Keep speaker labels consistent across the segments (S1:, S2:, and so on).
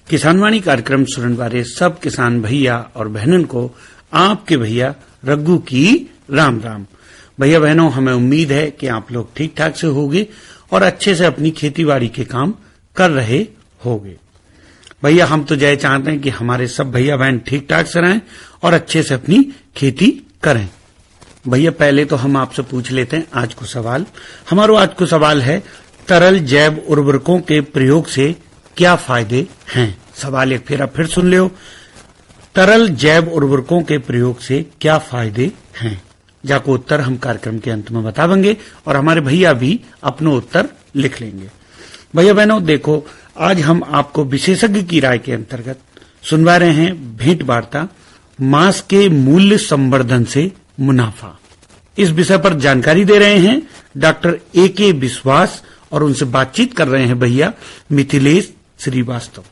S1: किसानवाणी कार्यक्रम सुनने वाले सब किसान भैया और बहनों को आपके भैया रघु की राम राम। भैया बहनों, हमें उम्मीद है कि आप लोग ठीक ठाक से होंगे और अच्छे से अपनी खेतीबाड़ी के काम कर रहे होंगे। भैया हम तो जय चाहते हैं कि हमारे सब भैया बहन ठीक ठाक से रहें और अच्छे से अपनी खेती करें। भैया पहले तो हम आपसे पूछ लेते हैं आज को सवाल। हमारा आज को सवाल है, तरल जैव उर्वरकों के प्रयोग से क्या फायदे हैं? सवाल एक फिर आप फिर सुन लियो, तरल जैव उर्वरकों के प्रयोग से क्या फायदे हैं? जाको उत्तर हम कार्यक्रम के अंत में बताएंगे और हमारे भैया भी अपना उत्तर लिख लेंगे। भैया बहनों देखो, आज हम आपको विशेषज्ञ की राय के अंतर्गत सुनवा रहे हैं भेंट वार्ता मांस के मूल्य संवर्धन से मुनाफा। इस विषय पर जानकारी दे रहे हैं डॉक्टर ए.के. विश्वास और उनसे बातचीत कर रहे हैं भैया मिथिलेश श्रीवास्तव।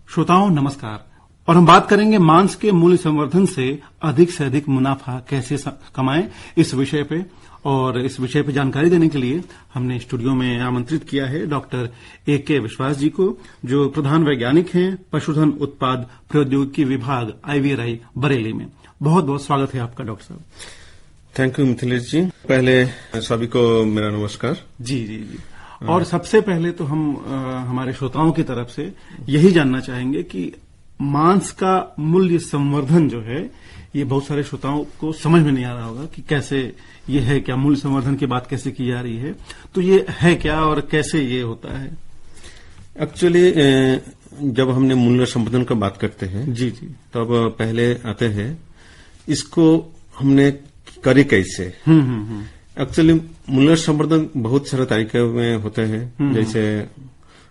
S2: श्रोताओं नमस्कार। और हम बात करेंगे मांस के मूल्य संवर्धन से अधिक मुनाफा कैसे कमाएं, इस विषय पे। और इस विषय पे जानकारी देने के लिए हमने स्टूडियो में आमंत्रित किया है डॉक्टर ए.के. विश्वास जी को, जो प्रधान वैज्ञानिक हैं पशुधन उत्पाद प्रौद्योगिकी विभाग IVRI बरेली में। बहुत बहुत स्वागत है आपका डॉक्टर साहब।
S3: थैंक यू मिथिलेश जी। पहले सभी को मेरा नमस्कार।
S2: जी। और सबसे पहले तो हम हमारे श्रोताओं की तरफ से यही जानना चाहेंगे कि मांस का मूल्य संवर्धन जो है, ये बहुत सारे श्रोताओं को समझ में नहीं आ रहा होगा कि कैसे ये है, क्या मूल्य संवर्धन की बात कैसे की जा रही है, तो ये है क्या और कैसे ये होता है?
S3: एक्चुअली जब हमने मूल्य संवर्धन की बात करते हैं
S2: जी,
S3: तब पहले आते हैं इसको हमने करे कैसे। एक्चुअली मूल्य संवर्धन बहुत सारे तरीके में होते हैं। जैसे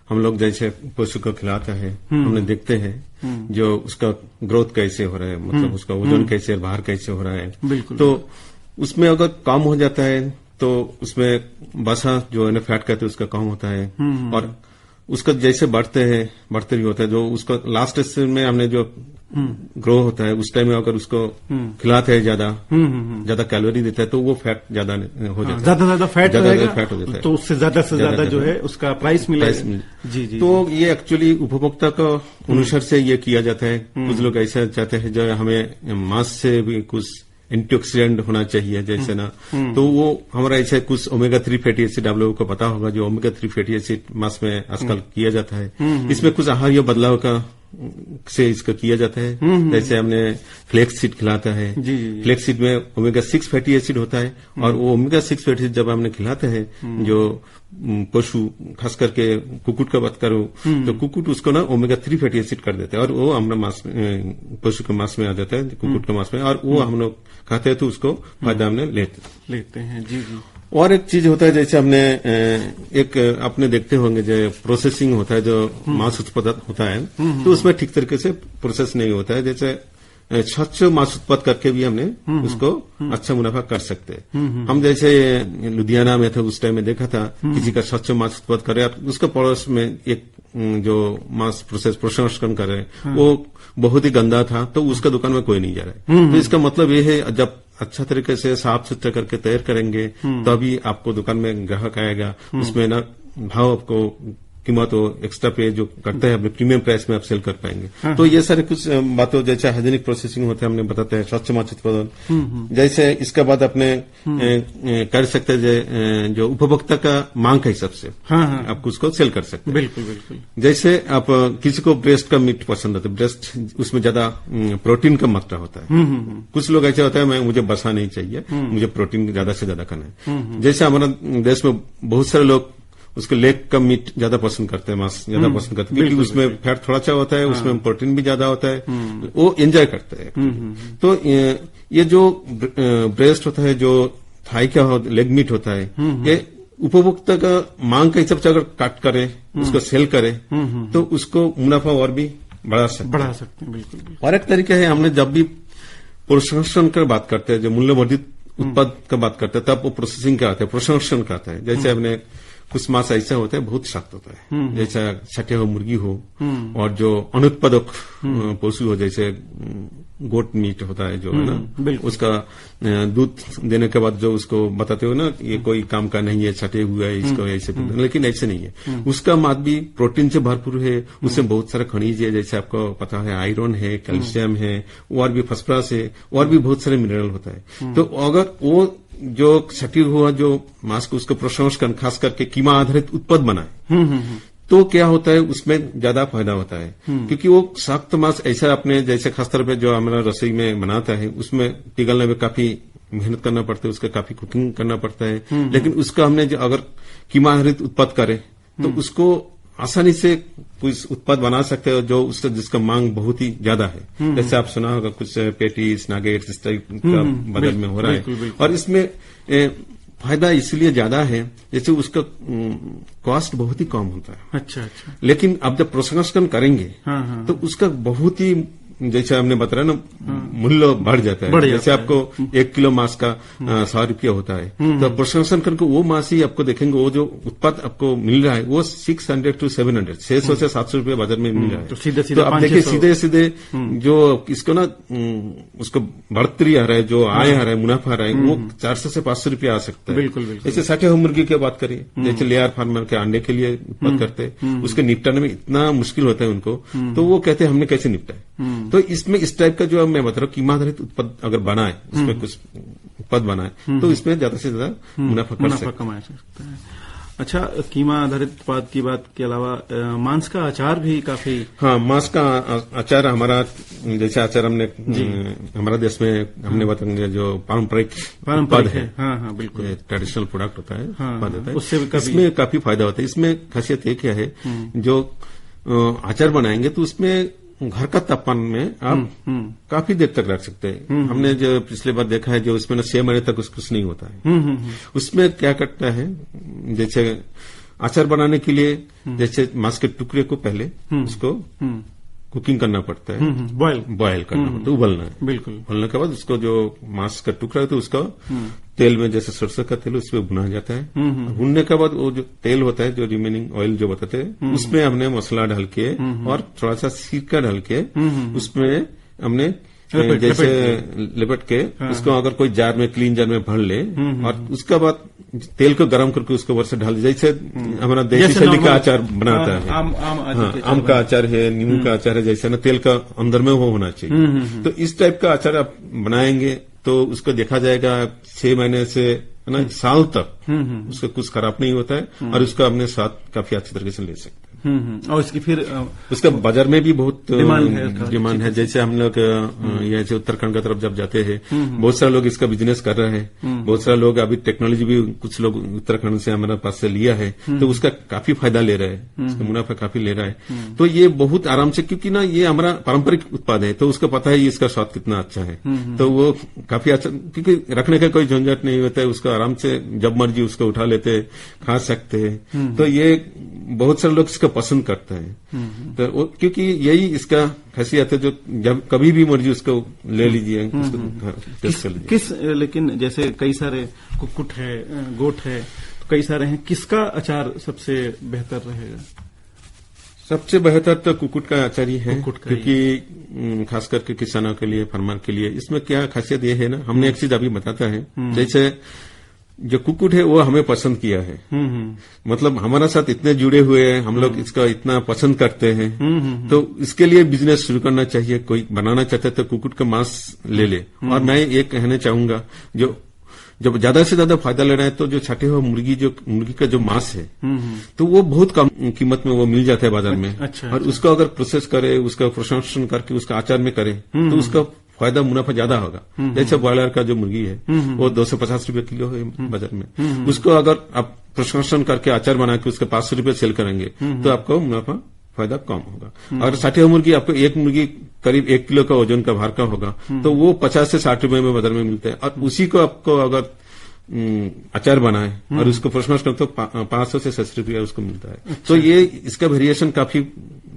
S3: हम लोग जैसे पशु को खिलाते हैं, हमने देखते हैं जो उसका ग्रोथ कैसे हो रहा है, मतलब उसका वजन कैसे, बाहर कैसे हो रहा है।
S2: बिल्कुल।
S3: तो उसमें अगर कम हो जाता है तो उसमें बसा जो है ना फैट कहते हैं उसका कम होता है। और उसका जैसे बढ़ते भी होता है, जो उसका लास्ट स्टेज में हमने जो ग्रो होता है उस टाइम में अगर उसको खिलाते हैं ज्यादा कैलोरी देता है तो वो फैट ज्यादा हो जाता है।
S2: ज्यादा फैट
S3: हो जाता है
S2: तो उससे ज्यादा से ज्यादा जो है उसका प्राइस मिलेगा। जी।
S3: तो ये एक्चुअली उपभोक्ता का अनुसार से ये किया जाता है। कुछ लोग ऐसा चाहते हैं जो हमें मांस से भी कुछ एंटीऑक्सीडेंट होना चाहिए जैसे ना, तो वो हमारा ऐसे कुछ ओमेगा 3 फैटी एसिड आप लोगों को पता होगा, जो ओमेगा 3 फैटी एसिड मांस में आजकल किया जाता है। इसमें कुछ आहार्य बदलाव का से इसका किया जाता है। जैसे हमने फ्लेक्स सीड खिलाता है, फ्लेक्स सीड में ओमेगा 6 फैटी एसिड होता है और वो ओमेगा 6 फैटी एसिड जब हमने खिलाते हैं जो पशु, खास करके कुकुट का बात करूं तो कुकुट उसको ना ओमेगा 3 फैटी एसिड कर देते हैं और वो हमारा मांस पशु के मांस में आ जाता है, कुकुट के मांस में, और वो हम लोग खाते हैं तो उसको फायदा हमने लेते हैं।
S2: जी।
S3: और एक चीज होता है जैसे हमने एक अपने देखते होंगे जो प्रोसेसिंग होता है, जो मांस उत्पादन होता है तो उसमें ठीक तरीके से प्रोसेस नहीं होता है। जैसे स्वच्छ मांस उत्पादन करके भी हमने उसको अच्छा मुनाफा कर सकते हैं। हम जैसे लुधियाना में थे उस टाइम में देखा था किसी का स्वच्छ मांस उत्पादन करे, उसका पड़ोस में एक जो मांस प्रसंस्करण कर रहे हैं वो बहुत ही गंदा था, तो उसका दुकान में कोई नहीं जा रहा है। तो इसका मतलब ये है जब अच्छा तरीके से साफ सुथरा करके तैयार करेंगे तभी आपको दुकान में ग्राहक आएगा। उसमें ना भाव आपको कीमत हो एक्स्ट्रा पे जो करते हैं अपने प्रीमियम प्राइस में आप सेल कर पाएंगे। तो ये सारे कुछ बातों जैसे हाइजीनिक प्रोसेसिंग होते हैं हमने बताते हैं, स्वच्छ मांस उत्पादन। जैसे इसके बाद अपने कर सकते हैं जो उपभोक्ता का मांग के हिसाब से आप उसको सेल कर सकते हैं।
S2: बिल्कुल।
S3: जैसे आप किसी को ब्रेस्ट का मीट पसंद आता है, ब्रेस्ट उसमें ज्यादा प्रोटीन का मात्रा होता है। कुछ लोग ऐसे होता है मुझे बसा नहीं चाहिए, मुझे प्रोटीन ज्यादा से ज्यादा खाना है। जैसे हमारा देश में बहुत सारे लोग उसके लेग का मीट ज्यादा पसंद करते हैं, मांस ज्यादा पसंद करते हैं, क्योंकि उसमें फैट थोड़ा सा होता है, उसमें प्रोटीन भी ज्यादा होता है, वो एंजॉय करते हैं। तो ये जो ब्रेस्ट होता है, जो थाई का लेग मीट होता है, ये उपभोक्ता का मांग के हिसाब से अगर काट करे, उसको सेल करे तो उसको मुनाफा और भी बढ़ा सकते हैं।
S2: बिल्कुल।
S3: और एक तरीका है, हमने जब भी प्रसंस्करण की बात करते हैं, जो मूल्यवर्धित उत्पाद का बात करते हैं, तब वो प्रोसेसिंग का आता है, प्रसंस्करण का आता है। जैसे हमने कुछ मांस ऐसा होता है बहुत सख्त होता है, जैसा छठे हुए मुर्गी हो और जो अनुत्पादक पशु हो, जैसे गोट मीट होता है जो है ना, उसका दूध देने के बाद जो उसको बताते हो ना ये कोई काम का नहीं है, छठे हुआ है, इसको ऐसे, लेकिन ऐसे नहीं है। उसका मांस भी प्रोटीन से भरपूर है, उसमें बहुत सारा खनिज है, जैसे आपको पता है आयरन है, कैल्शियम है, और भी फॉस्फोरस है, और भी बहुत सारे मिनरल होता है। तो अगर वो जो छठी हुआ जो मांस को उसको प्रसंस्करण खास करके कीमा आधारित उत्पाद बनाए तो क्या होता है उसमें ज्यादा फायदा होता है, क्योंकि वो सख्त मांस ऐसा अपने जैसे खासतौर पे जो हमारा रसोई में बनाता है उसमें पिघलने में काफी मेहनत करना पड़ता है, उसका काफी कुकिंग करना पड़ता है। लेकिन उसका हमने जो अगर कीमा आधारित उत्पाद करें तो उसको आसानी से कुछ उत्पाद बना सकते हो जो उसका जिसका मांग बहुत ही ज्यादा है। जैसे आप सुना होगा कुछ पेटीज, नागेट्स इस टाइप का बाजार में हो रहा है, और इसमें फायदा इसलिए ज्यादा है जैसे उसका कॉस्ट बहुत ही कम होता है।
S2: अच्छा।
S3: लेकिन अब जब प्रसंस्करण करेंगे तो उसका बहुत ही जैसे हमने बताया ना मूल्य बढ़ जाता है। जैसे आपको 1 किलो मांस का 100 रुपया होता है, तो प्रसंस्करण करके वो मांस ही आपको देखेंगे वो जो उत्पाद आपको मिल रहा है वो 600 to 700 600 से 700 रुपये बाजार में मिल रहा है। तो आप देखिए सीधे जो इसको ना उसको बढ़ोतरी आ रहा है, जो आय आ रहा है, मुनाफा आ रहा है, वो 400 से 500 रुपया आ सकता है।
S2: बिल्कुल।
S3: जैसे छठे हुए मुर्गी की बात करिए, जैसे लेयर फार्मर के अंडे के लिए उत्पाद करते हैं, उसके निपटाने में इतना मुश्किल होता है उनको, तो वो कहते हैं हमने कैसे निपटाए। तो इसमें इस टाइप का जो मैं बता रहा हूँ कीमा आधारित उत्पाद अगर बनाए, उसमें कुछ उत्पाद बनाए तो इसमें ज्यादा से ज्यादा मुनाफा कमा सकते हैं।
S2: अच्छा, कीमा आधारित उत्पाद की बात के अलावा मांस का अचार भी काफी।
S3: हाँ, मांस का अचार हमारा जैसे अचार हमने हमारा देश में हमने बताएंगे जो पारंपरिक उत्पाद है।
S2: हाँ, बिल्कुल
S3: ट्रेडिशनल प्रोडक्ट होता है, उत्पाद होता है,
S2: उससे
S3: इसमें काफी फायदा होता है। इसमें खासियत ये क्या है, जो अचार बनाएंगे तो उसमें घर का तापमान में आप काफी देर तक रख सकते हैं। हमने जो पिछले बार देखा है जो उसमें ना 6 महीने तक कुछ नहीं होता है। उसमें क्या करता है, जैसे अचार बनाने के लिए जैसे मांस के टुकड़े को पहले उसको कुकिंग करना पड़ता है, बॉयल करना पड़ता है, उबलना है।
S2: बिल्कुल।
S3: उबलने के बाद उसको जो मांस का टुकड़ा है तो उसका तेल में जैसे सरसों का तेल उसमें भुना जाता है। भुनने के बाद वो जो तेल होता है जो रिमेनिंग ऑयल जो बताते हैं उसमें हमने मसाला डाल के और थोड़ा सा सिरका डाल के उसमें हमने जैसे लिपट के उसको अगर कोई जार में क्लीन जार में भर ले और उसके बाद तेल को गर्म करके उसको ऊपर से डाल, जैसे हमारा देसी शैली का अचार बनाता है, आम का अचार है, नींबू का अचार है, जैसे ना तेल का अंदर में वो होना चाहिए। तो इस टाइप का अचार आप बनाएंगे तो उसको देखा जाएगा 6 महीने से ना साल तक उसका कुछ खराब नहीं होता है और उसका अपने साथ काफी अच्छी तरीके से ले सकते हैं।
S2: और इसकी फिर
S3: उसका बाजार में भी बहुत डिमांड है। जैसे हम लोग जैसे उत्तराखंड की तरफ जब जाते हैं बहुत सारे लोग इसका बिजनेस कर रहे हैं, बहुत सारे लोग अभी टेक्नोलॉजी भी कुछ लोग उत्तराखंड से हमारे पास से लिया है तो उसका काफी फायदा ले रहा है, उसका मुनाफा काफी ले रहा है। तो ये बहुत आराम से, क्योंकि ना ये हमारा पारंपरिक उत्पाद है तो उसको पता है इसका स्वाद कितना अच्छा है, तो वो काफी अच्छा, क्योंकि रखने का कोई झंझट नहीं होता है, उसका आराम से जब मर्जी उसको उठा लेते खा सकते हैं। तो ये बहुत सारे लोग इसका पसंद करते हैं, तो क्योंकि यही इसका खासियत है, जो जब कभी भी मर्जी उसको ले लीजिए, टेस्ट कर लीजिए।
S2: लेकिन जैसे कई सारे कुक्कुट है, गोट है, तो कई सारे हैं, किसका अचार सबसे बेहतर रहेगा?
S3: सबसे बेहतर तो कुक्कुट का अचार ही है, क्योंकि खास करके किसानों के लिए, फार्मर के लिए इसमें क्या खासियत ये है ना, हमने एक चीज अभी बताता है, जैसे जो कुक्कुट है वो हमें पसंद किया है, मतलब हमारा साथ इतने जुड़े हुए हैं, हम लोग इसका इतना पसंद करते हैं, तो इसके लिए बिजनेस शुरू करना चाहिए। कोई बनाना चाहता है तो कुक्कुट का मांस ले ले। और मैं ये कहना चाहूंगा, जो जब ज्यादा से ज्यादा फायदा लेना है तो जो छठे हुए मुर्गी का जो मांस है तो वो बहुत कम कीमत में वो मिल जाता है बाजार में। और उसको अगर प्रोसेस करे, उसका प्रसंस्करण करके उसका अचार में करे तो उसका फायदा मुनाफा ज्यादा होगा। जैसे ब्रॉयलर का जो मुर्गी है वो 250 रुपये किलो है बाजार में, उसको अगर आप प्रसंस्करण करके अचार बना के उसके 500 रुपये सेल करेंगे तो आपको मुनाफा फायदा कम होगा। और छठे हुए मुर्गी आपको एक मुर्गी करीब 1 किलो का वजन का भार का होगा तो वो 50 से 60 रुपये में बाजार में मिलता है। और उसी को आपको अगर अचार बनाए और उसको प्रोसेस करते तो 500 से 600 रुपया उसको मिलता है। तो ये इसका वेरिएशन काफी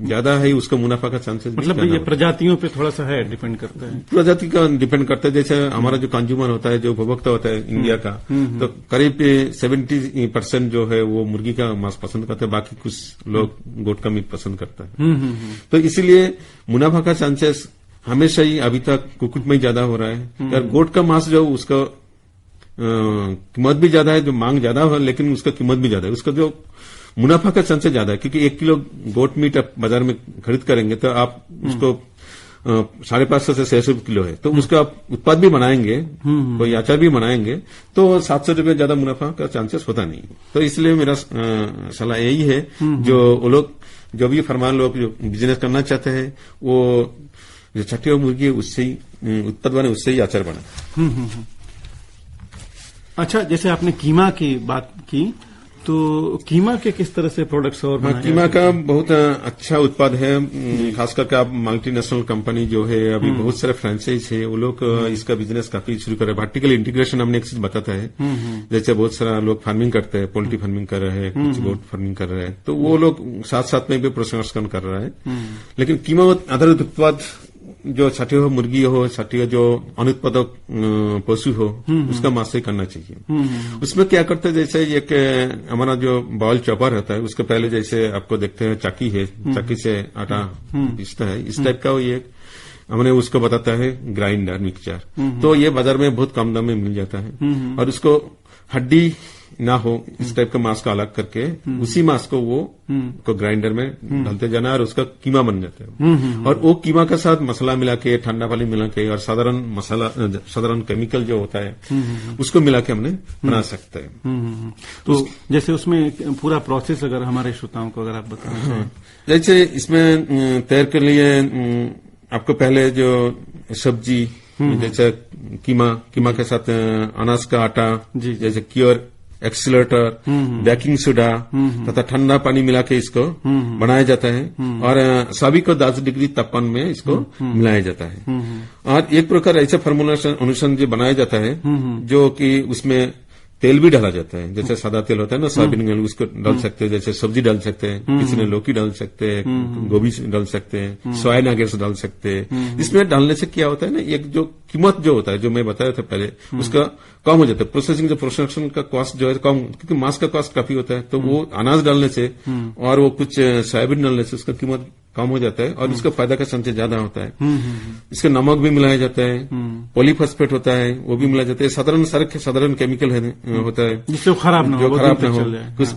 S3: ज्यादा है, उसका मुनाफा का चांसेस
S2: मतलब ये प्रजातियों पे थोड़ा सा है, डिपेंड करता है,
S3: प्रजाति का डिपेंड करता है। जैसे हमारा जो कंज्यूमर होता है, जो उपभोक्ता होता है इंडिया का, तो करीब 70% जो है वो मुर्गी का मांस पसंद करते हैं, बाकी कुछ लोग गोट का मीट पसंद करता है। तो इसीलिए मुनाफा का चांसेस हमेशा ही अभी तक कुक्कुट में ही ज्यादा हो रहा है। यार गोट का मांस जो उसका कीमत भी ज्यादा है, जो मांग ज्यादा है लेकिन उसका कीमत भी ज्यादा है, उसका जो मुनाफा का चांसेस ज्यादा है, क्योंकि 1 किलो गोट मीट आप बाजार में खरीद करेंगे तो आप उसको 550 से 600 किलो है, तो उसका आप उत्पाद भी बनाएंगे, कोई अचार भी बनाएंगे तो 700 रुपये ज्यादा मुनाफा का चांसेस होता नहीं। तो इसलिए मेरा सलाह यही है, जो वो लोग जो भी फरमान लोग जो बिजनेस करना चाहते हैं वो जो छठी मुर्गी है उससे ही उत्पाद बने, उससे ही अचार बने।
S2: अच्छा, जैसे आपने कीमा की बात की, तो कीमा के किस तरह से प्रोडक्ट्स और बनाए?
S3: कीमा का बहुत अच्छा उत्पाद है, खास करके आप मल्टीनेशनल कंपनी जो है अभी बहुत सारे फ्रेंचाइज है, वो लोग इसका बिजनेस काफी शुरू कर रहे हैं। वर्टिकल इंटीग्रेशन हमने एक चीज बताता है, जैसे बहुत सारा लोग फार्मिंग करते हैं, पोल्ट्री फार्मिंग कर रहे हैं, कुछ गोट फार्मिंग कर रहे हैं, तो वो लोग साथ साथ में भी प्रसंस्करण कर रहा है। लेकिन कीमा आधारित उत्पाद जो छठी हो मुर्गी हो, छठी हो जो अनुत्पादक पशु हो, उसका मांस से करना चाहिए। उसमें क्या करते हैं, जैसे एक हमारा जो बॉल चॉपर होता है, उसके पहले जैसे आपको देखते हैं चक्की है, चक्की से आटा पीसता है, इस टाइप का ये हमने उसको बताता है ग्राइंडर मिक्सचर। तो ये बाजार में बहुत कम दाम में मिल जाता है और उसको हड्डी ना हो इस टाइप का मांस को अलग करके उसी मांस को वो को ग्राइंडर में डालते जाना और उसका कीमा बन जाता है। और वो कीमा के साथ मसाला मिला के, ठंडा पानी मिला के और साधारण केमिकल जो होता है उसको मिला के हमने बना सकते हैं।
S2: तो जैसे उसमें पूरा प्रोसेस अगर हमारे श्रोताओं को अगर आप बताएं।
S3: जैसे इसमें तैयार के लिए आपको पहले जो सब्जी जैसे कीमा के साथ अनाज का आटा, जैसे क्योर, एक्सीलरेटर, बेकिंग सोडा तथा ठंडा पानी मिला के इसको बनाया जाता है और सभी को 10 डिग्री तापमान में इसको मिलाया जाता है। और एक प्रकार ऐसा फार्मूलेशन अनुसार जो बनाया जाता है जो कि उसमें तेल भी डाला जाता है, जैसे सादा तेल होता है ना, सोयाबीन तेल, उसको डाल सकते हैं, जैसे सब्जी डाल सकते हैं, किसी ने लौकी डाल सकते हैं, गोभी डाल सकते हैं, सोया नगेट्स डाल सकते हैं। इसमें डालने से क्या होता है ना, एक जो कीमत जो होता है जो मैं बताया था पहले उसका कम हो जाता है, प्रोसेसिंग का कॉस्ट जो है कम, क्योंकि मांस का कॉस्ट काफी होता है, तो वो अनाज डालने से और वो कुछ सोयाबीन डालने से उसका कीमत कम हो जाता है और उसका फायदा का संचय ज्यादा होता है। इसके नमक भी मिलाया जाता है, पॉलीफॉस्फेट होता है वो भी मिलाया जाता है, साधारण केमिकल होता है
S2: जिससे खराब ना हो,
S3: कुछ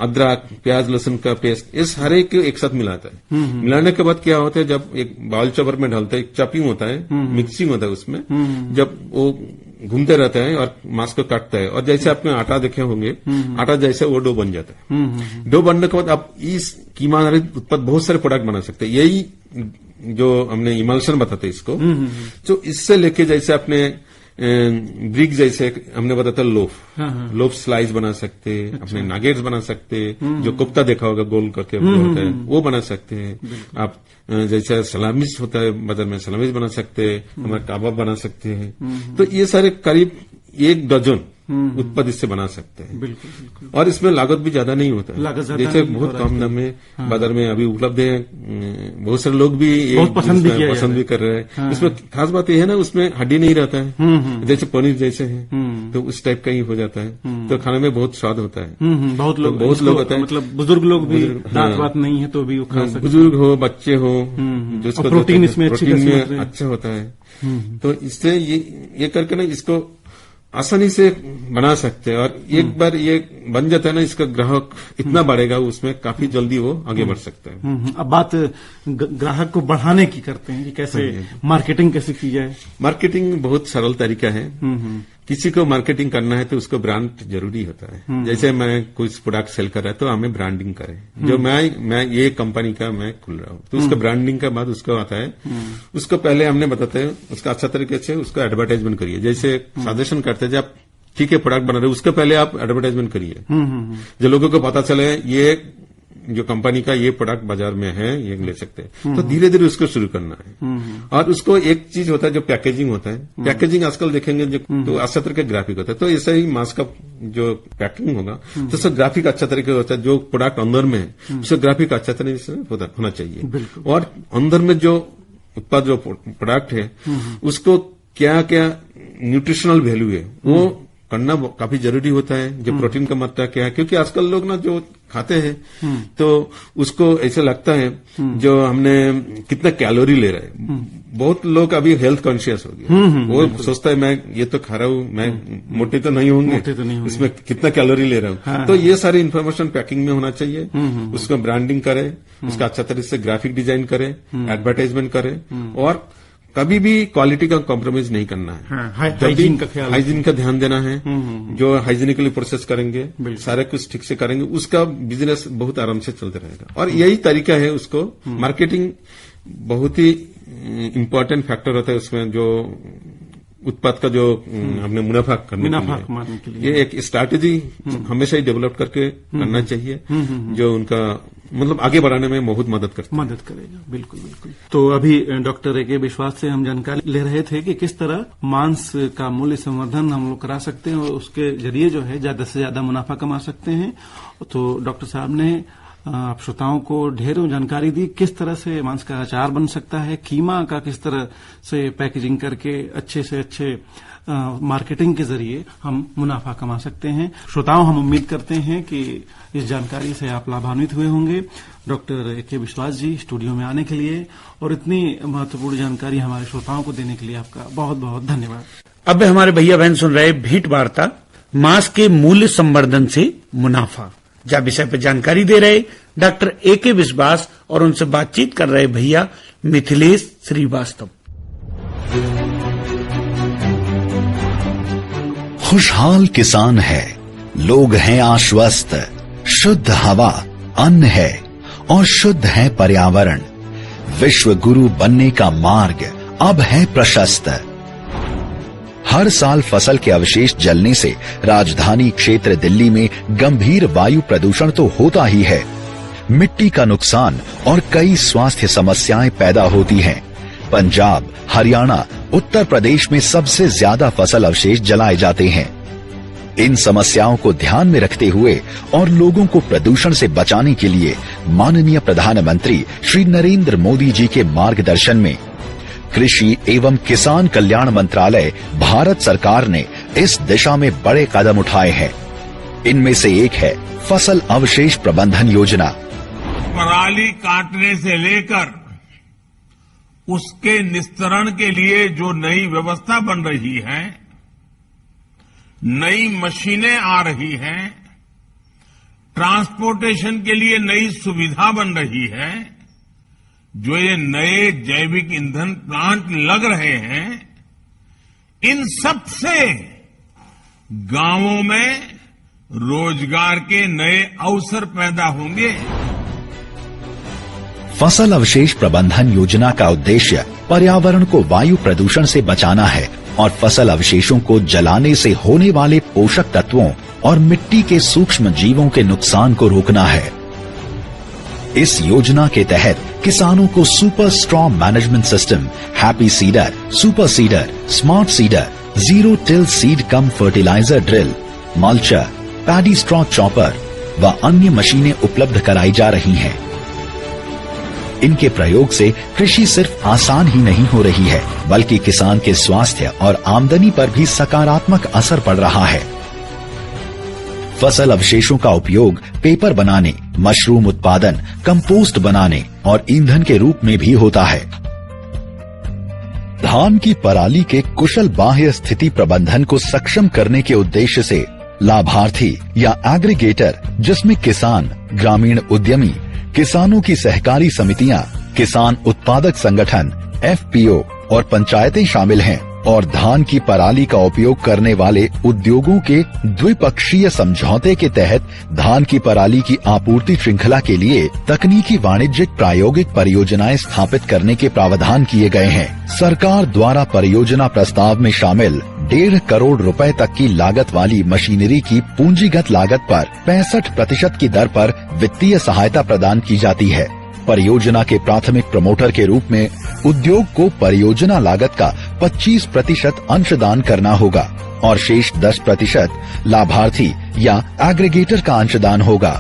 S3: अदरक, प्याज, लहसुन का पेस्ट, इस हर एक एक साथ मिलाता है। मिलाने के बाद क्या होता है, जब एक बाल चॉपर में डालता है, एक चॉपिंग होता है, मिक्सिंग होता है उसमें, जब वो घूमते रहता है और मांस को काटता है और जैसे आपने आटा देखे होंगे, आटा जैसे वो डो बन जाता है। डो बनने के बाद आप इस कीमा आधारित उत्पाद बहुत सारे प्रोडक्ट बना सकते हैं। यही जो हमने इमल्शन बताते इसको, तो इससे लेके जैसे आपने ब्रिक जैसे हमने बताता लोफ स्लाइस बना सकते, अपने नागेट्स बना सकते, जो कोफ्ता देखा होगा गोल करके होता है वो बना सकते हैं आप, जैसे सलामीज होता है बाजार में, सलामीज बना सकते हैं, हमारे कबाब बना सकते हैं। तो ये सारे करीब 1 डजन उत्पाद इससे बना सकते हैं।
S2: बिल्कुल।
S3: और इसमें लागत भी ज्यादा नहीं होता है, जैसे बहुत कम दाम में बाजार में अभी उपलब्ध है, बहुत सारे लोग भी पसंद भी कर रहे हैं। इसमें खास बात यह है ना, उसमें हड्डी नहीं रहता है, जैसे पनीर जैसे है, तो उस टाइप का ही हो जाता है, तो खाने में बहुत स्वाद होता है।
S2: बहुत लोग होता है, मतलब बुजुर्ग लोग भी, दांत बात नहीं है तो भी खा सकते,
S3: बुजुर्ग हो, बच्चे हो, जिसको
S2: प्रोटीन इसमें
S3: अच्छा होता है। तो इससे ये करके ना इसको आसानी से बना सकते हैं और एक बार ये बन जाता है ना, इसका ग्राहक इतना बढ़ेगा उसमें काफी जल्दी वो आगे बढ़ सकता है।
S2: अब बात ग्राहक को बढ़ाने की करते हैं कि कैसे मार्केटिंग कैसे की जाए।
S3: मार्केटिंग बहुत सरल तरीका है। किसी को मार्केटिंग करना है तो उसको ब्रांड जरूरी होता है। जैसे मैं कुछ प्रोडक्ट सेल कर रहा है तो हमें ब्रांडिंग करें। जो मैं ये कंपनी का मैं खुल रहा हूँ तो उसका ब्रांडिंग का बाद उसका आता है, उसको पहले हमने बताते हैं उसका अच्छा तरीके से उसका एडवर्टाइजमेंट करिए। जैसे सजेशन करते हैं जब ठीक है प्रोडक्ट बना रहे उसके पहले आप एडवर्टाइजमेंट करिए, जो लोगों को पता चले जो कंपनी का ये प्रोडक्ट बाजार में है ये ले सकते हैं। तो धीरे धीरे उसको शुरू करना है। और उसको एक चीज होता है जो पैकेजिंग होता है, पैकेजिंग आजकल देखेंगे जो तो अच्छा तरह का ग्राफिक होता है, तो ऐसा ही मास्क का जो पैकिंग होगा तो उसका ग्राफिक अच्छा तरीके होता है। जो प्रोडक्ट अंदर में है उसका ग्राफिक अच्छा तरीके से होना चाहिए। और अंदर में जो उत्पाद जो प्रोडक्ट है उसको क्या क्या न्यूट्रिशनल वैल्यू है वो करना काफी जरूरी होता है। जो प्रोटीन का मात्रा क्या है, क्योंकि आजकल लोग ना जो खाते हैं तो उसको ऐसा लगता है जो हमने कितना कैलोरी ले रहे हैं। बहुत लोग अभी हेल्थ कॉन्शियस हो गए, वो सोचता है मैं ये तो खा रहा हूँ, मैं मोटे तो नहीं होंगे, इसमें कितना कैलोरी ले रहा हूँ। हाँ, तो ये सारी इन्फॉर्मेशन पैकिंग में होना चाहिए। उसको ब्रांडिंग करे, उसका अच्छा तरीके से ग्राफिक डिजाइन करे, एडवर्टाइजमेंट करे, और कभी भी क्वालिटी का कॉम्प्रोमाइज नहीं करना है। हाइजीन का ध्यान देना है। जो हाइजीनिकली प्रोसेस करेंगे, सारे कुछ ठीक से करेंगे, उसका बिजनेस बहुत आराम से चलते रहेगा। और यही तरीका है उसको मार्केटिंग बहुत ही इम्पोर्टेंट फैक्टर होता है उसमें। जो उत्पाद का जो हमने मुनाफा करने के लिए ये एक स्ट्रैटेजी हमेशा ही डेवलप करके करना चाहिए, जो उनका मतलब आगे बढ़ाने में बहुत मदद करेगा।
S2: बिल्कुल बिल्कुल। तो अभी डॉक्टर ए.के. विश्वास से हम जानकारी ले रहे थे कि किस तरह मांस का मूल्य संवर्धन हम लोग करा सकते हैं और उसके जरिए जो है ज्यादा से ज्यादा मुनाफा कमा सकते हैं। तो डॉक्टर साहब ने आप श्रोताओं को ढेरों जानकारी दी किस तरह से मांस का अचार बन सकता है, कीमा का किस तरह से पैकेजिंग करके अच्छे से अच्छे मार्केटिंग के जरिए हम मुनाफा कमा सकते हैं। श्रोताओं, हम उम्मीद करते हैं कि इस जानकारी से आप लाभान्वित हुए होंगे। Doctor A K. Vishwas ji, studio में आने के लिए और इतनी महत्वपूर्ण जानकारी हमारे श्रोताओं को देने के लिए आपका बहुत बहुत धन्यवाद।
S1: अब हमारे भैया बहन सुन रहे भेंट वार्ता मांस के मूल्य संवर्धन से मुनाफा, जब विषय पर जानकारी दे रहे डॉक्टर ए.के. विश्वास और उनसे बातचीत कर रहे भैया मिथिलेश श्रीवास्तव।
S4: खुशहाल किसान है, लोग हैं आश्वस्त, शुद्ध हवा अन्न है और शुद्ध है पर्यावरण। विश्व गुरु बनने का मार्ग अब है प्रशस्त। हर साल फसल के अवशेष जलने से राजधानी क्षेत्र दिल्ली में गंभीर वायु प्रदूषण तो होता ही है, मिट्टी का नुकसान और कई स्वास्थ्य समस्याएं पैदा होती हैं। पंजाब, हरियाणा, उत्तर प्रदेश में सबसे ज्यादा फसल अवशेष जलाए जाते हैं। इन समस्याओं को ध्यान में रखते हुए और लोगों को प्रदूषण से बचाने के लिए माननीय प्रधानमंत्री श्री नरेंद्र मोदी जी के मार्गदर्शन में कृषि एवं किसान कल्याण मंत्रालय भारत सरकार ने इस दिशा में बड़े कदम उठाए हैं। इनमें से एक है फसल अवशेष प्रबंधन योजना।
S5: पराली काटने से लेकर उसके निस्तारण के लिए जो नई व्यवस्था बन रही है, नई मशीनें आ रही हैं, ट्रांसपोर्टेशन के लिए नई सुविधा बन रही है, जो ये नए जैविक ईंधन प्लांट लग रहे हैं, इन सब से गांवों में रोजगार के नए अवसर पैदा होंगे।
S4: फसल अवशेष प्रबंधन योजना का उद्देश्य पर्यावरण को वायु प्रदूषण से बचाना है और फसल अवशेषों को जलाने से होने वाले पोषक तत्वों और मिट्टी के सूक्ष्म जीवों के नुकसान को रोकना है। इस योजना के तहत किसानों को super straw management system, happy seeder, super seeder, smart seeder, zero till seed cum fertiliser drill, mulcher, paddy straw chopper व अन्य मशीनें उपलब्ध कराई जा रही हैं। इनके प्रयोग से कृषि सिर्फ आसान ही नहीं हो रही है, बल्कि किसान के स्वास्थ्य और आमदनी पर भी सकारात्मक असर पड़ रहा है। फसल अवशेषों का उपयोग पेपर बनाने, मशरूम उत्पादन, कंपोस्ट बनाने और ईंधन के रूप में भी होता है। धान की पराली के कुशल बाह्य स्थिति प्रबंधन को सक्षम करने के उद्देश्य से लाभार्थी या एग्रीगेटर, जिसमें किसान, ग्रामीण उद्यमी, किसानों की सहकारी समितियां, किसान उत्पादक संगठन, एफपीओ और पंचायतें शामिल हैं और धान की पराली का उपयोग करने वाले उद्योगों के द्विपक्षीय समझौते के तहत धान की पराली की आपूर्ति श्रृंखला के लिए तकनीकी वाणिज्यिक प्रायोगिक परियोजनाएं स्थापित करने के प्रावधान किए गए हैं। सरकार द्वारा परियोजना प्रस्ताव में शामिल 1.5 करोड़ रुपए तक की लागत वाली मशीनरी की पूंजीगत लागत पर 65% की दर पर वित्तीय सहायता प्रदान की जाती है। परियोजना के प्राथमिक प्रमोटर के रूप में उद्योग को परियोजना लागत का 25% अंशदान करना होगा और शेष 10% लाभार्थी या एग्रीगेटर का अंशदान होगा।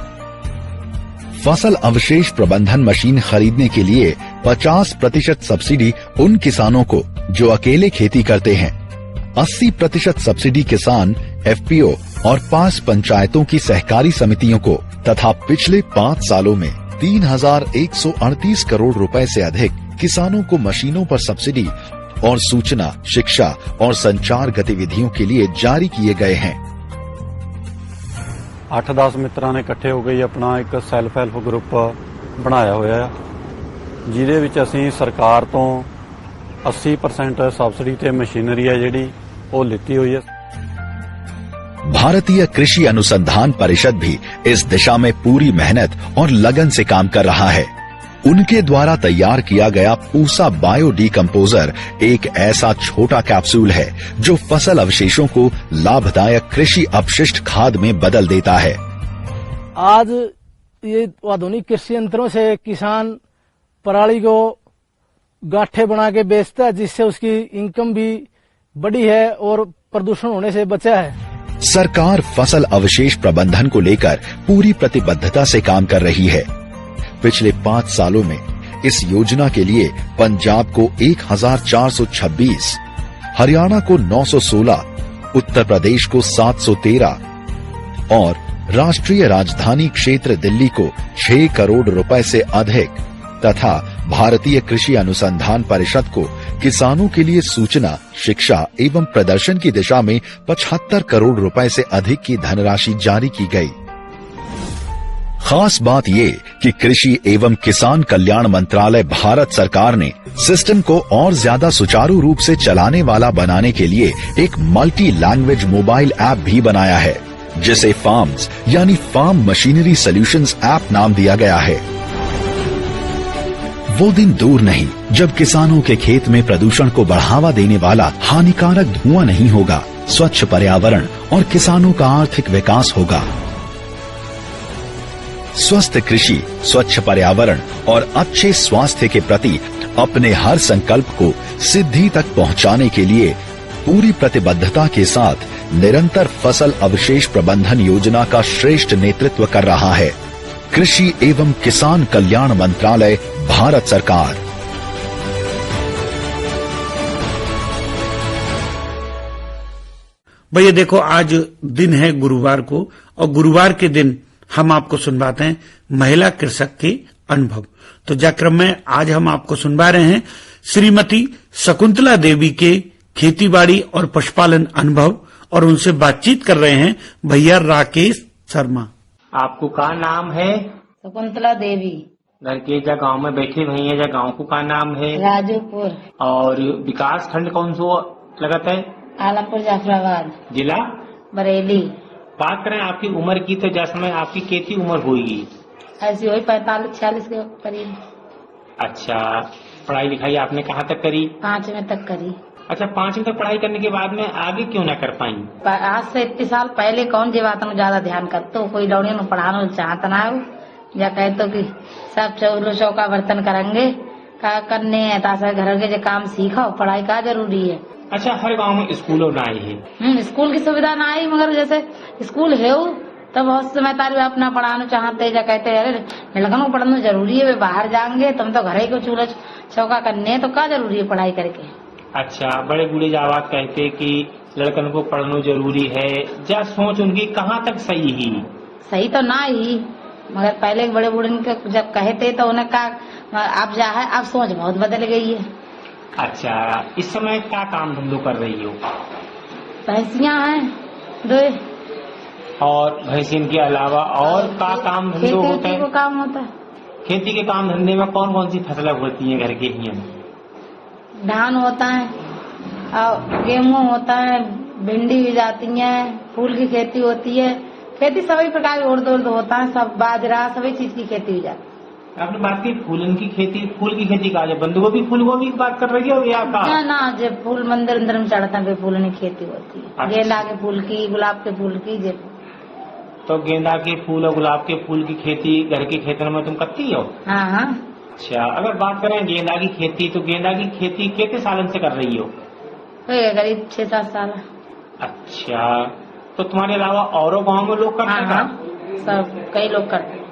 S4: फसल अवशेष प्रबंधन मशीन खरीदने के लिए 50% सब्सिडी उन किसानों को जो अकेले खेती करते हैं, 80% सब्सिडी किसान, एफपीओ और 5 पंचायतों की सहकारी समितियों को तथा पिछले 5 सालों में 3,138 करोड़ रुपए से अधिक किसानों को मशीनों पर सब्सिडी और सूचना, शिक्षा और संचार गतिविधियों के लिए जारी किए गए हैं।
S6: 8-10 ਮਿੱਤਰਾਂ ਨੇ ਇਕੱਠੇ ਹੋ ਕੇ ਆਪਣਾ ਇੱਕ ਸੈਲਫ ਹੈਲਪ ਗਰੁੱਪ ਬਣਾਇਆ ਹੋਇਆ ਹੈ, ਜਿਹਦੇ ਵਿੱਚ ਅਸੀਂ ਸਰਕਾਰ ਤੋਂ 80% ਸਬਸਿਡੀ ਤੇ ਮਸ਼ੀਨਰੀ ਹੈ ਜਿਹੜੀ ਉਹ ਲਿੱਤੀ ਹੋਈ ਹੈ।
S4: भारतीय कृषि अनुसंधान परिषद भी इस दिशा में पूरी मेहनत और लगन से काम कर रहा है। उनके द्वारा तैयार किया गया पूसा बायो डीकम्पोजर एक ऐसा छोटा कैप्सूल है जो फसल अवशेषों को लाभदायक कृषि अपशिष्ट खाद में बदल देता है।
S7: आज ये आधुनिक कृषि यंत्रों से किसान पराली को गाठे बना के बेचता है, जिससे उसकी इनकम भी बढ़ी है और प्रदूषण होने से बचा है।
S4: सरकार फसल अवशेष प्रबंधन को लेकर पूरी प्रतिबद्धता से काम कर रही है। पिछले 5 सालों में इस योजना के लिए पंजाब को 1,426, हरियाणा को 916, उत्तर प्रदेश को 713 और राष्ट्रीय राजधानी क्षेत्र दिल्ली को 6 करोड़ रुपए से अधिक तथा भारतीय कृषि अनुसंधान परिषद को किसानों के लिए सूचना, शिक्षा एवं प्रदर्शन की दिशा में 75 करोड़ रुपए से अधिक की धनराशि जारी की गई। खास बात ये कि कृषि एवं किसान कल्याण मंत्रालय भारत सरकार ने सिस्टम को और ज्यादा सुचारू रूप से चलाने वाला बनाने के लिए एक मल्टी लैंग्वेज मोबाइल ऐप भी बनाया है, जिसे फार्म्स यानी फार्म मशीनरी सॉल्यूशंस ऐप नाम दिया गया है। वो दिन दूर नहीं जब किसानों के खेत में प्रदूषण को बढ़ावा देने वाला हानिकारक धुआं नहीं होगा, स्वच्छ पर्यावरण और किसानों का आर्थिक विकास होगा। स्वस्थ कृषि, स्वच्छ पर्यावरण और अच्छे स्वास्थ्य के प्रति अपने हर संकल्प को सिद्धि तक पहुंचाने के लिए पूरी प्रतिबद्धता के साथ निरंतर फसल अवशेष प्रबंधन योजना का श्रेष्ठ नेतृत्व कर रहा है कृषि एवं किसान कल्याण मंत्रालय, भारत सरकार।
S1: भैया देखो, आज दिन है गुरुवार को और गुरुवार के दिन हम आपको सुनवाते हैं महिला कृषक के अनुभव। तो जाक्रम में आज हम आपको सुनवा रहे हैं श्रीमती शकुंतला देवी के खेतीबाड़ी और पशुपालन अनुभव और उनसे बातचीत कर रहे हैं भैया राकेश शर्मा।
S8: आपको का नाम है?
S9: शकुंतला देवी।
S8: घर के जा गांव में बैठे भैया, जा गांव को का नाम है?
S9: राजूपुर।
S8: और विकास खंड कौन सो लगता है?
S9: आलमपुर जाफराबाद।
S8: जिला
S9: बरेली।
S8: बात करें आपकी उम्र की तो जैसे में आपकी कितनी उम्र होगी?
S9: ऐसी हुई 45-46 के करीब।
S8: अच्छा, पढ़ाई लिखाई आपने कहाँ तक करी?
S9: 5वीं तक करी।
S8: अच्छा, 5वीं तक पढ़ाई करने के बाद में आगे क्यों ना कर पाई?
S9: आज से इतने साल पहले कौन जी बात में ज्यादा ध्यान करते हो, कोई लौड़ियों में पढ़ाना चाहता ना हो, या कहते हो कि सब चौलो चौका बर्तन करेंगे, का करने है तासा घर के जो काम सीखो, पढ़ाई का जरूरी है।
S8: अच्छा, हर गांव में स्कूलों ना आई है?
S9: स्कूल की सुविधा ना आई, मगर जैसे स्कूल है तो बहुत समय तारी अपना पढ़ाना चाहते, या कहते अरे लड़कों को पढ़ना जरूरी है, वे बाहर जाएंगे तुम तो घर ही को चूल्हा चौका करने, तो क्या जरूरी है पढ़ाई करके।
S8: अच्छा, बड़े बूढ़े जावात कहते कि लड़कन को पढ़ना जरूरी है, जा सोच उनकी कहाँ तक सही ही?
S9: सही तो ना ही, मगर पहले के बड़े बूढ़े जब कहते तो उन्हें कहा अब जा है, अब सोच बहुत बदल गई है।
S8: अच्छा, इस समय क्या काम धंधो कर रही हो?
S9: भैंसियाँ हैं 2।
S8: और भैंसिन के अलावा और का काम धंधो होता है?
S9: काम होता है।
S8: खेती के काम धंधे में कौन कौन सी फसलें होती हैं घर के ही?
S9: धान होता है, और गेहूं होता है, भिंडी भी जाती है, फूल की खेती होती है। खेती सभी प्रकार की उर्द होता है, सब बाजरा सभी चीज की खेती हो जाती है।
S8: आपने बात की फूलन की खेती, फूल की खेती कहा जाए, बंद गोभी फूल गोभी की बात कर रही हो या का?
S9: ना जब फूल मंदिर अंदर में चढ़ता है फूल की खेती होती है।
S8: अच्छा।
S9: गेंदा के फूल की, गुलाब के फूल की।
S8: तो गेंदा के फूल और गुलाब के फूल की खेती घर के खेतों में तुम करती हो?
S9: हाँ।
S8: अच्छा, अगर बात करें गेंदा की खेती, तो गेंदा की खेती कितने सालन से कर रही हो?
S9: करीब 6-7 साल।
S8: अच्छा, तो तुम्हारे अलावा औरों गाँव में लोग करते हैं?
S9: सब कई लोग करते हैं।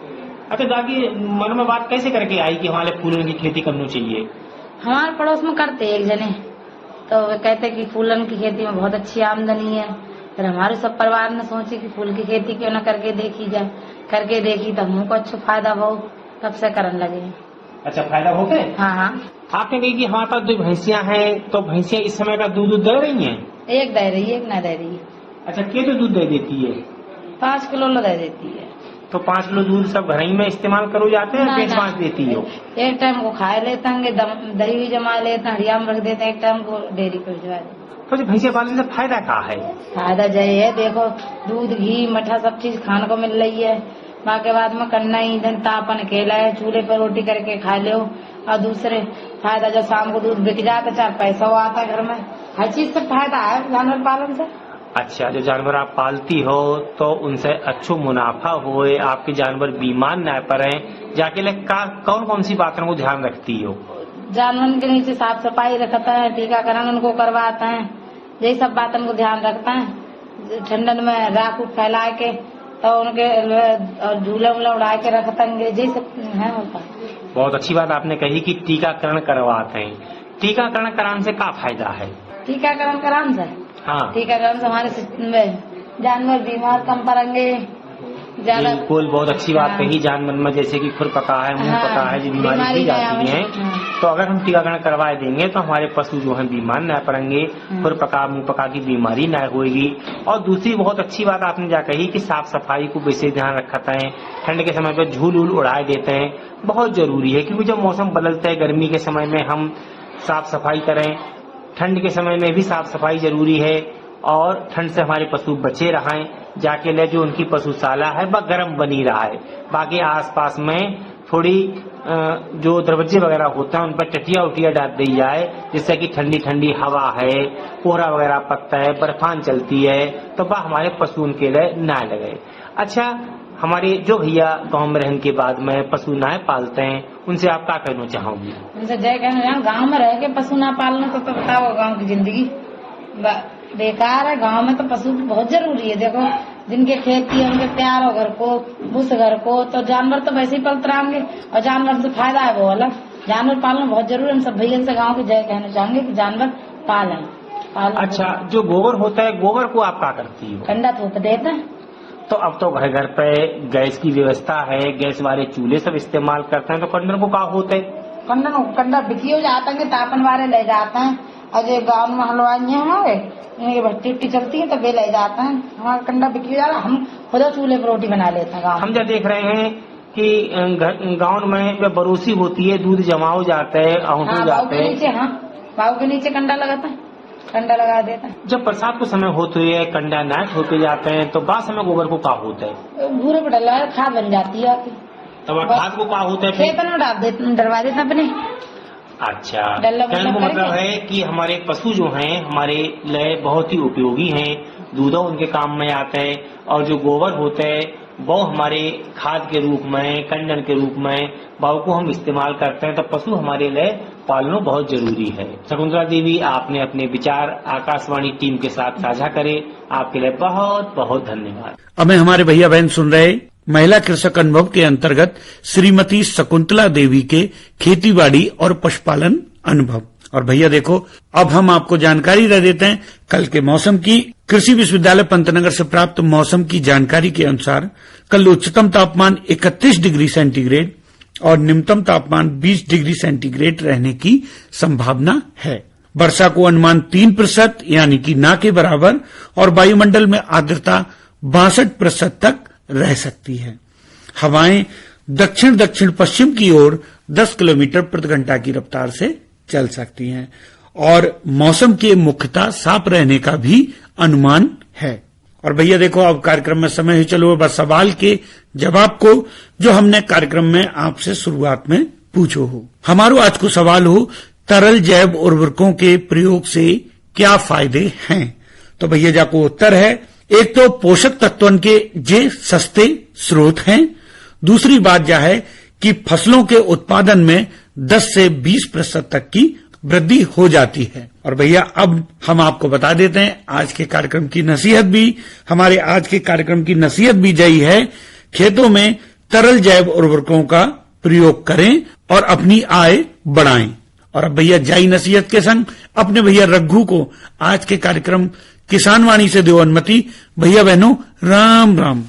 S8: अच्छा, जाके मन में बात कैसे करके आई कि हमारे फूलों की खेती करनी चाहिए?
S9: हमारे पड़ोस में करते एक जने, तो वे कहते कि फूलन की खेती में बहुत अच्छी आमदनी है। फिर हमारे सब परिवार ने सोची कि फूल की खेती क्यों न करके देखी जाए। करके देखी तो हमको अच्छा फायदा हो, तब से करने लगे।
S8: अच्छा, फायदा हो गए?
S9: हाँ।
S8: आपने कही कि हमारे पास 2 भैंसियां हैं, तो भैंसियां इस समय का दूध दे रही हैं?
S9: एक दे रही है, एक ना दे रही है।
S8: अच्छा, कितना दूध दे देती है?
S9: 5 किलो दे देती है।
S8: तो 5 किलो दूध सब घर ही में इस्तेमाल करो जाते हैं, बेच बांच देती हो?
S9: एक टाइम को खा लेते हैं, दही भी जमा लेते हैं, हरिया में रख देते हैं, एक टाइम को डेयरी पे भिजवा देते हैं।
S8: तो भैंसिया पालने से फायदा क्या है?
S9: फायदा जय है, देखो दूध घी मठा सब चीज खाने को मिल रही है। माँ के बाद में करना ईंधन तापन अकेला है, चूल्हे पर रोटी करके खा लो। और दूसरे फायदा जब शाम को दूध बिक जाता, 4 पैसा आता है घर में। हर चीज से फायदा है जानवर पालन से।
S8: अच्छा, जो जानवर आप पालती हो तो उनसे अच्छो मुनाफा होए, आपके जानवर बीमार न पड़े, जाके कौन कौन सी बातों को ध्यान रखती हो?
S9: जानवर के नीचे साफ सफाई रखता है, टीकाकरण उनको करवाता है, यही सब बातों को ध्यान रखता है। ठंडन में राख फैला के तो उनके झूला वूला उड़ा के रखता है, यही सब है होता है।
S8: बहुत अच्छी बात आपने कही कि टीकाकरण करवाते हैं। टीकाकरण कराने से क्या फायदा है?
S9: टीकाकरण कराने से?
S8: हाँ,
S9: टीकाकरण से हमारे जानवर बीमार कम पड़ेंगे।
S8: बिल्कुल, बहुत अच्छी बात कही। जानवर में जैसे कि खुरपका है, मुंह पका है, जो बीमारी भी जाती है, तो अगर हम टीकाकरण करवा देंगे तो हमारे पशु जो है बीमार न पड़ेंगे, खुरपका मुंह पका की बीमारी न होगी। और दूसरी बहुत अच्छी बात आपने जा कही कि साफ सफाई को विशेष ध्यान रखते हैं। ठंड के समय पर झूल उल उड़ाए देते हैं, बहुत जरूरी है, क्योंकि जब मौसम बदलता है, गर्मी के समय में हम साफ सफाई करें, ठंड के समय में भी साफ सफाई जरूरी है। और ठंड से हमारे पशु बचे रहें, जाके ले जो उनकी पशुशाला है वह गर्म बनी रहा है। बाकी आसपास में थोड़ी जो दरवाजे वगैरह होते हैं उन पर टटिया उटिया डाल दी जाए, जिससे कि ठंडी ठंडी हवा है, कोहरा वगैरह पकता है, बर्फान चलती है, तो वह हमारे पशु उनके लिए ना लगे। अच्छा, हमारे जो भैया गांव में रहने के बाद में पशु ना पालते हैं, उनसे आप क्या कहना चाहोगी?
S9: उनसे जय कहना, गाँव में रह के पशु ना पालना तो बताओ, गाँव की जिंदगी बेकार है। गांव में तो पशु बहुत जरूरी है। देखो जिनके खेती है उनके प्यार हो घर को, भूस घर को, तो जानवर तो वैसे ही पलते रहेंगे। और जानवर से फायदा है वो अलग। जानवर पालना बहुत जरूरी है। हम सब भैया से गांव के जय कहना चाहेंगे कि जानवर पालें।
S8: अच्छा, जो गोबर होता है, गोबर को आप क्या करती हो?
S9: कंडा थोप देते हैं।
S8: तो अब तो घर घर पे गैस की व्यवस्था है, गैस वाले चूल्हे सब इस्तेमाल करते हैं, तो कंडन को क्या होता है?
S9: कंडा बिकी हो जाता है, तापन वाले ले जाते हैं। और जो गाँव में हलवाई है हमारे, इनकी भट्टी उट्टी चलती है तो वे ले जाते हैं। हमारा कंडा बिकी हो जाता है, हम खुद चूल्हे पर रोटी बना लेते हैं। गाँव
S8: हम जब देख रहे हैं कि गाँव में बरोसी होती है, दूध जमा हो जाता है, जाते हैं।
S9: बाव के नीचे कंडा लगाता है, कंडा लगा देता है।
S8: जब बरसात को समय होती है, कंडा नाट होते जाते हैं, तो बाद समय गोबर को क्या होता है?
S9: भूरे पर डला खाद बन जाती है।
S8: तब खाद को क्या होता है?
S9: खेत में डाल देते, डलवा देते अपने।
S8: अच्छा, कहने को मतलब है कि हमारे पशु जो हैं हमारे लिए बहुत ही उपयोगी हैं, दूधो उनके काम में आता है। और जो गोबर होता है वो हमारे खाद के रूप में, कंडन के रूप में भाव को हम इस्तेमाल करते हैं, तो पशु हमारे लिए पालना बहुत जरूरी है। शकुंतला देवी, आपने अपने विचार आकाशवाणी टीम के साथ साझा करे, आपके लिए बहुत बहुत धन्यवाद।
S1: अब हमारे भैया बहन सुन रहे महिला कृषक अनुभव के अंतर्गत श्रीमती शकुंतला देवी के खेतीबाड़ी और पशुपालन अनुभव। और भैया देखो, अब हम आपको जानकारी दे देते हैं कल के मौसम की। कृषि विश्वविद्यालय पंतनगर से प्राप्त मौसम की जानकारी के अनुसार कल उच्चतम तापमान 31 डिग्री सेंटीग्रेड और न्यूनतम तापमान 20 डिग्री सेंटीग्रेड रहने की संभावना है। वर्षा को अनुमान 3% यानी कि ना के बराबर, और वायुमंडल में आर्द्रता 62% तक रह सकती है। हवाएं दक्षिण दक्षिण पश्चिम की ओर 10 किलोमीटर प्रति घंटा की रफ्तार से चल सकती हैं। और मौसम के मुख्यतः साफ रहने का भी अनुमान है। और भैया देखो, अब कार्यक्रम में समय ही चलो बस सवाल के जवाब को जो हमने कार्यक्रम में आपसे शुरुआत में पूछो हो। हमारो आज को सवाल हो, तरल जैव उर्वरकों के प्रयोग से क्या फायदे हैं? तो भैया जाको उत्तर है, एक तो पोषक तत्वों के जे सस्ते स्रोत हैं। दूसरी बात यह है कि फसलों के उत्पादन में 10 से 20% तक की वृद्धि हो जाती है। और भैया अब हम आपको बता देते हैं आज के कार्यक्रम की नसीहत भी, हमारे आज के कार्यक्रम की नसीहत भी यही है, खेतों में तरल जैव उर्वरकों का प्रयोग करें और अपनी आय बढ़ाएं। और अब भैया जाई नसीहत के संग अपने भैया रघु को आज के कार्यक्रम किसानवाणी से दो अनुमति। भैया बहनों, राम राम।